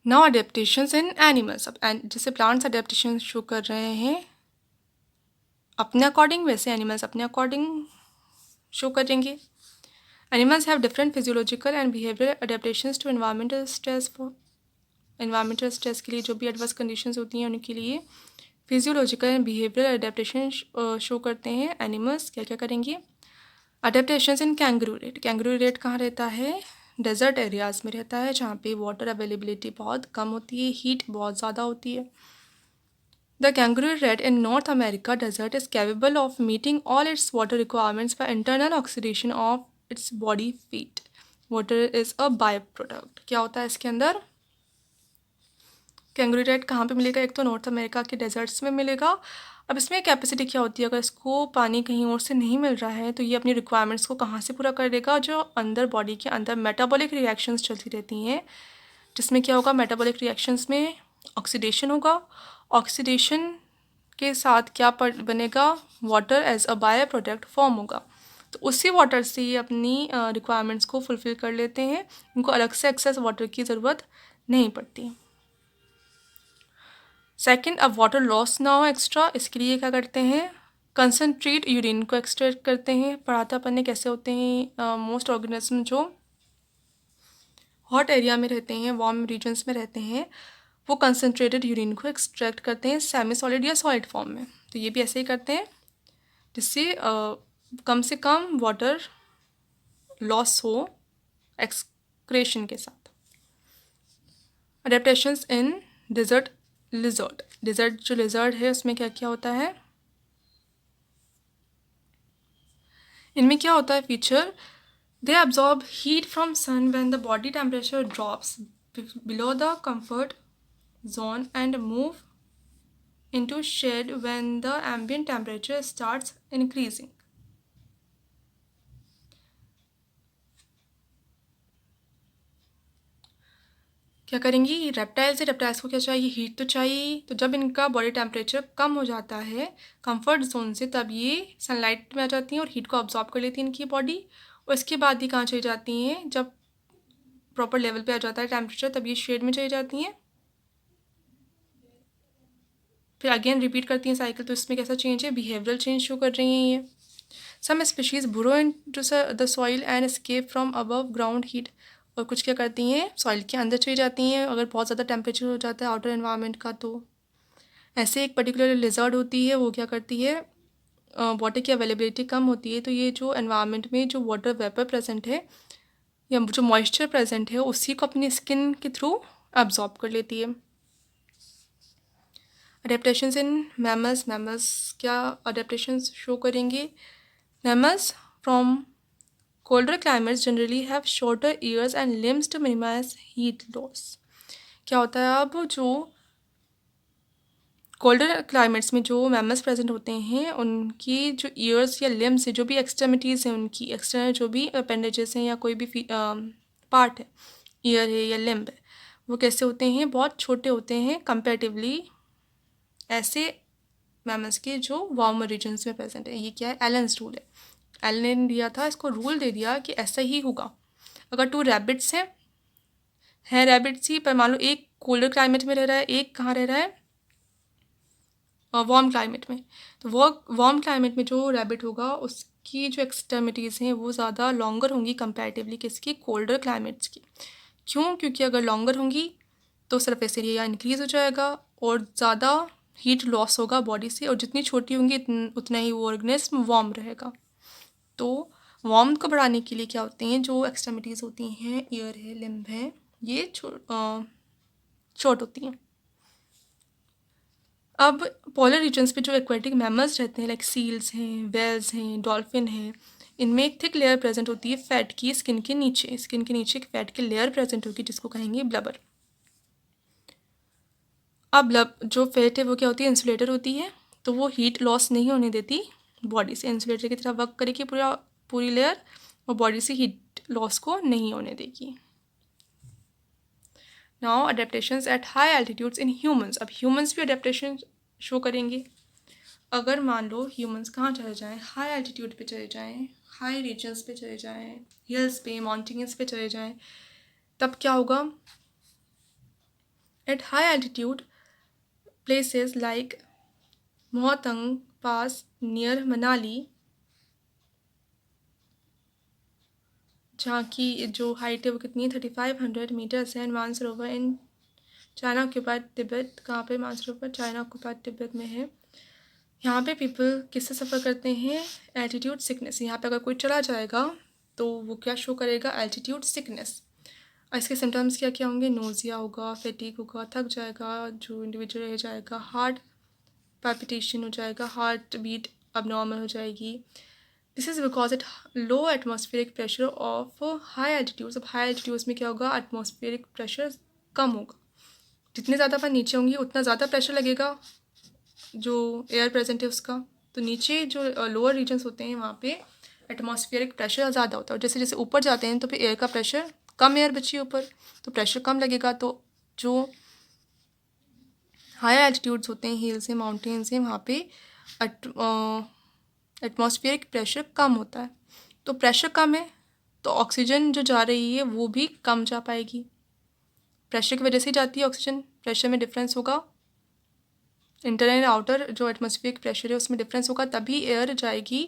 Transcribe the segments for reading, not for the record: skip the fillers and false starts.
Now adaptations इन animals. अब जैसे plants adaptation show कर रहे हैं अपने अकॉर्डिंग, वैसे एनिमल्स अपने अकॉर्डिंग शो करेंगे। Animals have different physiological and behavioural adaptations to environmental stress. Environmental stress के लिए जो भी एडवर्स कंडीशंस होती हैं उनके लिए physiological and behavioural adaptation show करते हैं। एनिमल्स क्या क्या करेंगे? अडेप्टेशंस इन कैंगरू रेट। कैंगरू रेट कहाँ रहता है? डेजर्ट एरियाज़ में रहता है, जहाँ पे वाटर अवेलेबिलिटी बहुत कम होती है, हीट बहुत ज़्यादा होती है। The kangaroo rat in North America desert is capable of meeting all its water requirements by internal oxidation of its body fat. Water is a by product. क्या होता है इसके अंदर? कैंगरू रेट कहाँ पे मिलेगा? एक तो नॉर्थ अमेरिका के डेजर्ट्स में मिलेगा। अब इसमें कैपेसिटी क्या होती है? अगर इसको पानी कहीं और से नहीं मिल रहा है तो ये अपनी रिक्वायरमेंट्स को कहाँ से पूरा कर देगा? जो अंदर बॉडी के अंदर मेटाबॉलिक रिएक्शंस चलती रहती हैं, जिसमें क्या होगा? मेटाबॉलिक रिएक्शंस में ऑक्सीडेशन होगा। ऑक्सीडेशन के साथ क्या बनेगा? Water as a by product form होगा। तो उसी वाटर से ये अपनी रिक्वायरमेंट्स को फुलफ़िल कर लेते हैं। इनको अलग से एक्सेस वाटर की ज़रूरत नहीं पड़ती। सेकंड, अब वाटर लॉस ना हो एक्स्ट्रा, इसके लिए क्या करते हैं? कंसनट्रेट यूरिन को एक्सट्रैक्ट करते हैं। पढ़ाते अपन ने कैसे होते हैं। मोस्ट ऑर्गेनिज्म जो हॉट एरिया में रहते हैं, वार्म रीजन्स में रहते हैं, वो कंसनट्रेटेड यूरिन को एक्सट्रैक्ट करते हैं सेमी सॉलिड या सॉलिड फॉर्म में। तो ये भी ऐसे ही करते हैं, जिससे कम से कम वाटर लॉस हो एक्सक्रेशन के साथ। अडेप्टेशंस इन डिजर्ट लिजर्ड। डिजर्ट जो लिजर्ड है उसमें क्या क्या होता है? इनमें क्या होता है feature? They absorb heat from sun when the body temperature drops below the comfort zone and move into shade when the ambient temperature starts increasing. क्या करेंगी रेप्टाइल्स? है रेप्टाइल्स को क्या चाहिए? हीट तो चाहिए। तो जब इनका बॉडी टेम्परेचर कम हो जाता है कंफर्ट जोन से, तब ये सनलाइट में आ जाती हैं और हीट को अब्जॉर्ब कर लेती हैं इनकी बॉडी। और इसके बाद ही कहाँ चली जाती हैं? जब प्रॉपर लेवल पे आ जाता है टेम्परेचर, तब ये शेड में चली जाती हैं, फिर अगेन रिपीट करती हैं साइकिल। तो इसमें कैसा चेंज है? बिहेवियरल चेंज शो कर रही हैं ये। सम स्पीशीज़ बुरो into the soil and escape from above ground heat. और कुछ क्या करती हैं? सॉइल के अंदर चली जाती हैं अगर बहुत ज़्यादा टेम्परेचर हो जाता है आउटर एनवायरनमेंट का। तो ऐसे एक पर्टिकुलर लिजर्ड होती है, वो क्या करती है? वाटर की अवेलेबिलिटी कम होती है, तो ये जो एनवायरनमेंट में जो वाटर वेपर प्रेजेंट है या जो मॉइस्चर प्रेजेंट है, उसी को अपनी स्किन के थ्रू एब्जॉर्ब कर लेती है। Adaptations in mammals. मैमल्स क्या अडेप्टेशंस शो करेंगे? Mammals from colder climates generally have shorter ears and limbs to minimise heat loss. क्या होता है? अब जो कोल्डर क्लाइमेट्स में जो मैमल्स प्रेजेंट होते हैं, उनकी जो ईयर्स या लिम्स है, जो भी एक्सट्रेमिटीज़ हैं, उनकी एक्सटर्नल जो भी अपेंडेजेस हैं या कोई भी पार्ट है, ईयर है या लिम्ब है, वो कैसे होते हैं? बहुत छोटे होते हैं कंपेरेटिवली ऐसे मैमल्स के जो वार्मर रीजन्स में प्रेजेंट है। ये क्या है? एलन्स रूल है। एलन ने दिया था, इसको रूल दे दिया कि ऐसा ही होगा। अगर 2 रैबिट्स हैं रैबिट्स ही, पर मान लो एक कोल्डर क्लाइमेट में रह रहा है, एक कहाँ रह रहा है? वार्म क्लाइमेट में। तो वो वार्म क्लाइमेट में जो रैबिट होगा उसकी जो एक्सट्रेमिटीज़ हैं वो ज़्यादा लॉन्गर होंगी कंपैरेटिवली किसकी? कोल्डर क्लाइमेट्स की। क्यों? क्योंकि अगर लॉन्गर होंगी तो सरफेस एरिया इंक्रीज़ हो जाएगा और ज़्यादा हीट लॉस होगा बॉडी से, और जितनी छोटी होंगी उतना ही वो ऑर्गेनिज्म वार्म रहेगा। तो वार्म को बढ़ाने के लिए क्या होते हैं? जो एक्सट्रेमिटीज़ होती हैं, ईयर है, लिम्ब है, ये शॉर्ट होती हैं। अब पोलर रीजन्स पे जो एक्वेटिक मैमल्स रहते हैं, लाइक सील्स हैं, वेल्स हैं, डॉल्फिन हैं, इनमें एक थिक लेयर प्रेजेंट होती है फैट की। स्किन के नीचे एक फैट की लेयर प्रेजेंट होगी, जिसको कहेंगे ब्लबर। अब जो फैट है वो क्या होती है? इंसुलेटर होती है, तो वो हीट लॉस नहीं होने देती बॉडी से। इंसुलेटर की तरह वर्क करेगी पूरी लेयर, और बॉडी से हीट लॉस को नहीं होने देगी। Now adaptations at high altitudes in humans. अब ह्यूमंस भी अडेप्टेशन शो करेंगे। अगर मान लो ह्यूमंस कहाँ चले जाएँ? हाई एल्टीट्यूड पे चले जाएँ, हाई रीजन्स पे चले जाएँ, हिल्स पे, माउंटेन्स पे चले जाएँ, तब क्या होगा? At high altitude places like Rohtang pass near Manali, जहाँ की जो हाइट है वो कितनी है 3500 मीटर्स है, and Mansarovar in China occupied Tibet, कहाँ पे मानसरोवर चाइना ऑक्यूपाइड तिब्बत में है। यहाँ पे पीपल किससे सफ़र करते हैं, एल्टीट्यूड सिकनेस। यहाँ पे अगर कोई चला जाएगा तो वो क्या शो करेगा, एल्टीट्यूड सिकनेस। और इसके सिम्टम्स क्या क्या होंगे, नोज़िया होगा, फैटीग होगा, थक जाएगा जो इंडिविजुअल, रह जाएगा, हार्ट पैल्पिटेशन हो जाएगा, हार्ट बीट अबनॉर्मल हो जाएगी। This is because it low atmospheric pressure of high altitudes. अब हाई एल्टीट्यूड्स में क्या होगा, एटमॉस्फेरिक प्रेशर कम होगा, जितने ज़्यादा अपन नीचे होंगे उतना ज़्यादा प्रेशर लगेगा जो एयर प्रेजेंट है उसका। तो नीचे जो लोअर रीजन्स होते हैं वहाँ पे एटमॉस्फेरिक प्रेशर ज़्यादा होता है, और जैसे जैसे ऊपर जाते हैं तो फिर एयर का प्रेशर कम, एयर बची ऊपर तो प्रेशर कम लगेगा। तो जो हायर एल्टीट्यूड्स होते हैं, हिल्स हैं, माउंटेन्स हैं, वहाँ पे एटमॉस्फेरिक प्रेशर कम होता है। तो प्रेशर कम है तो ऑक्सीजन जो जा रही है वो भी कम जा पाएगी। प्रेशर की वजह से जाती है ऑक्सीजन, प्रेशर में डिफरेंस होगा, इंटर एंड आउटर जो एटमॉस्फेरिक प्रेशर है उसमें डिफरेंस होगा, तभी एयर जाएगी,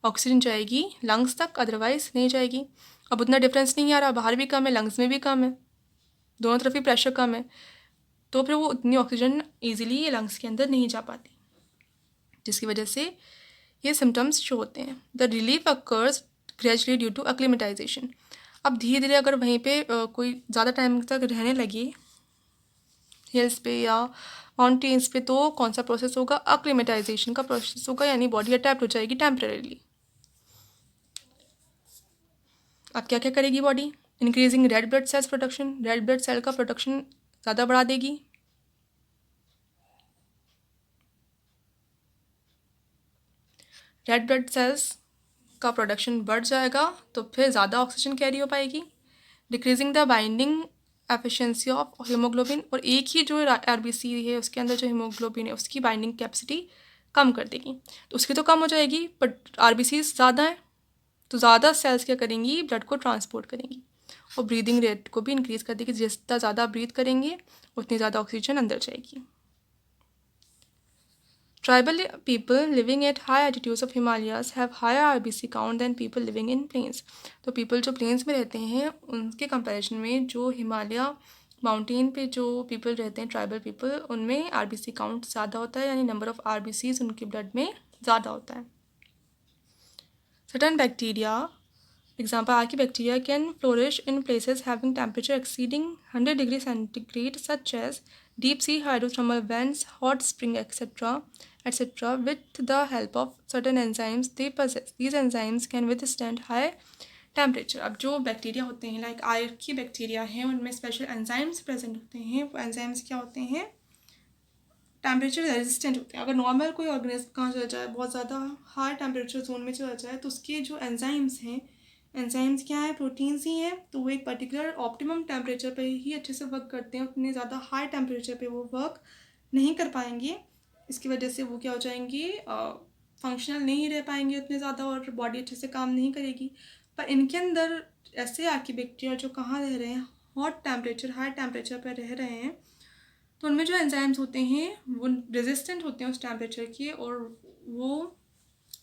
ऑक्सीजन जाएगी लंग्स तक, अदरवाइज नहीं जाएगी। अब उतना डिफरेंस नहीं आ रहा, बाहर भी कम है, लंग्स में भी कम है, दोनों तरफ ही प्रेशर कम है, तो फिर वो उतनी ऑक्सीजन ईजिली लंग्स के अंदर नहीं जा पाती, जिसकी वजह से ये सिम्टम्स शो होते हैं। The relief occurs gradually due to acclimatisation. अब धीरे धीरे अगर वहीं पे कोई ज़्यादा टाइम तक रहने लगे हिल्स पे या माउंटेन्स पे, तो कौन सा प्रोसेस होगा, एक्लिमेटाइजेशन का प्रोसेस होगा, यानी बॉडी अडेप्ट हो जाएगी टेम्परेरीली। अब क्या क्या करेगी body, increasing red blood cells production, red blood cell का प्रोडक्शन ज़्यादा बढ़ा देगी। रेड ब्लड सेल्स का प्रोडक्शन बढ़ जाएगा तो फिर ज़्यादा ऑक्सीजन कैरी हो पाएगी। Decreasing the binding efficiency of haemoglobin, और एक ही जो आरबीसी है उसके अंदर जो हीमोग्लोबिन है उसकी बाइंडिंग कैपेसिटी कम कर देगी। तो उसकी तो कम हो जाएगी, बट आरबीसी ज़्यादा है तो ज़्यादा सेल्स क्या करेंगी, ब्लड को ट्रांसपोर्ट करेंगी, और ब्रीदिंग रेट को भी इंक्रीज़ कर देगी। जितना ज़्यादा ब्रीथ करेंगे उतनी ज़्यादा ऑक्सीजन अंदर जाएगी। Tribal people living at high altitudes of Himalayas have higher RBC count than people living in plains. तो people जो plains में रहते हैं उनके कंपैरिजन में जो हिमालय माउंटेन पे जो people रहते हैं, ट्राइबल पीपल, उनमें RBC काउंट ज़्यादा होता है, यानी नंबर ऑफ RBCs उनके ब्लड में ज़्यादा होता है। Certain bacteria, example archaebacteria, can flourish in places having temperature exceeding 100 degrees centigrade, such as deep sea hydrothermal vents, hot spring, etc., with the help of certain enzymes they possess. These enzymes can withstand high temperature. अब जो bacteria होते हैं like archaebacteria हैं, उनमें special enzymes present होते हैं। वो enzymes क्या होते हैं, टेम्परेचर रेजिस्टेंट होते हैं। अगर नॉर्मल कोई ऑर्गेनिज्म कहाँ चला जाए, बहुत ज़्यादा हाई टेम्परेचर जोन में चला जाए, तो उसके जो एंजाइम्स हैं, एंजाइम्स क्या है, प्रोटीन्स ही हैं, तो वो एक पर्टिकुलर ऑप्टिमम टेम्परेचर पे ही अच्छे से वर्क करते हैं। उतने ज़्यादा हाई टेम्परेचर पे वो वर्क नहीं कर पाएंगे, इसकी वजह से वो क्या हो जाएंगे, फंक्शनल नहीं रह पाएंगे उतने ज़्यादा, और बॉडी अच्छे से काम नहीं करेगी। पर इनके अंदर ऐसे आर्कीबैक्टीरिया जो कहाँ रह रहे हैं, हॉट टेम्परेचर, हाई टेम्परेचर पर रह रहे हैं, तो उनमें जो एंजाइम्स होते हैं वो रेजिस्टेंट होते हैं उस टेम्परेचर के, और वो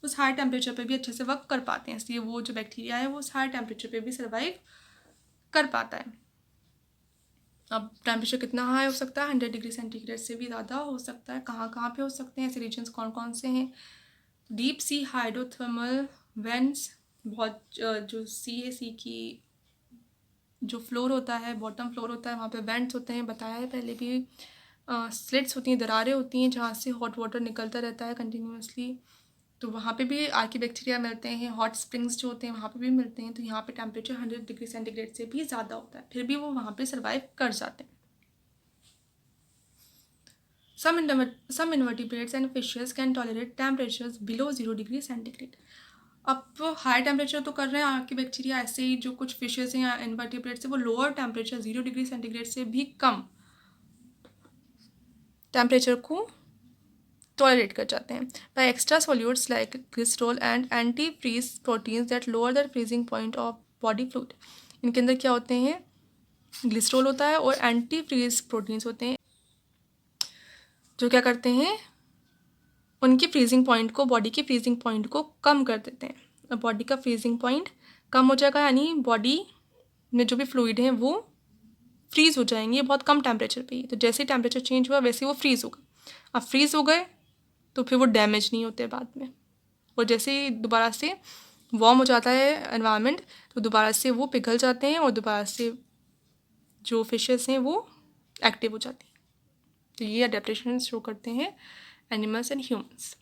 उस हाई टेम्परेचर पे भी अच्छे से वर्क कर पाते हैं। इसलिए वो जो बैक्टीरिया है वो उस हाई टेम्परेचर पे भी सर्वाइव कर पाता है। अब टेम्परेचर कितना हाई हो सकता है, 100 डिग्री सेंटीग्रेड से भी ज़्यादा हो सकता है। कहाँ कहाँ पे हो सकते हैं ऐसे रीजन्स, कौन कौन से हैं, डीप सी हाइड्रोथर्मल वेंट्स, बहुत जो सी है, सी की जो फ्लोर होता है, बॉटम फ्लोर होता है, वहाँ पे वेंट्स होते हैं, बताया है पहले भी। स्लिट्स होती हैं, दरारें होती हैं जहाँ से हॉट वाटर निकलता रहता है कंटिन्यूसली, तो वहाँ पे भी आर्कीबैक्टीरिया मिलते हैं। हॉट स्प्रिंग्स जो होते हैं वहाँ पे भी मिलते हैं, तो यहाँ पे टेम्परेचर 100 डिग्री सेंटीग्रेड से भी ज़्यादा होता है, फिर भी वो वहाँ पे सर्वाइव कर जाते हैं। Some invertebrates and fishes can tolerate temperatures below 0 degree centigrade. अब हाई टेम्परेचर तो कर रहे हैं आर्कीबैक्टीरिया, ऐसे ही जो कुछ फिशेज हैं या इन्वर्टिब्रेट्स हैं वो लोअर टेम्परेचर 0 डिग्री सेंटीग्रेड से भी कम टेम्परेचर को टॉलरेट कर जाते हैं by extra solutes like glycerol and anti freeze proteins that lower the freezing point of body fluid. इनके अंदर क्या होते हैं, ग्लिसरॉल होता है और एंटी फ्रीज प्रोटीन्स होते हैं। जो क्या करते हैं, उनकी फ्रीजिंग पॉइंट को, बॉडी की फ्रीजिंग पॉइंट को कम कर देते हैं। अब बॉडी का फ्रीजिंग पॉइंट कम हो जाएगा, यानी बॉडी में जो भी फ्लूइड है वो फ्रीज़ हो जाएंगे बहुत कम टेम्परेचर पे ही। तो जैसे ही टेम्परेचर चेंज हुआ वैसे ही वो फ्रीज़ हो गए। अब फ्रीज़ हो गए तो फिर वो डैमेज नहीं होते बाद में, और जैसे ही दोबारा से वार्म हो जाता है एनवायरनमेंट तो दोबारा से वो पिघल जाते हैं और दोबारा से जो फिशेस हैं वो एक्टिव हो जाती हैं। तो ये अडेप्टेशन शो करते हैं एनिमल्स एंड ह्यूमंस।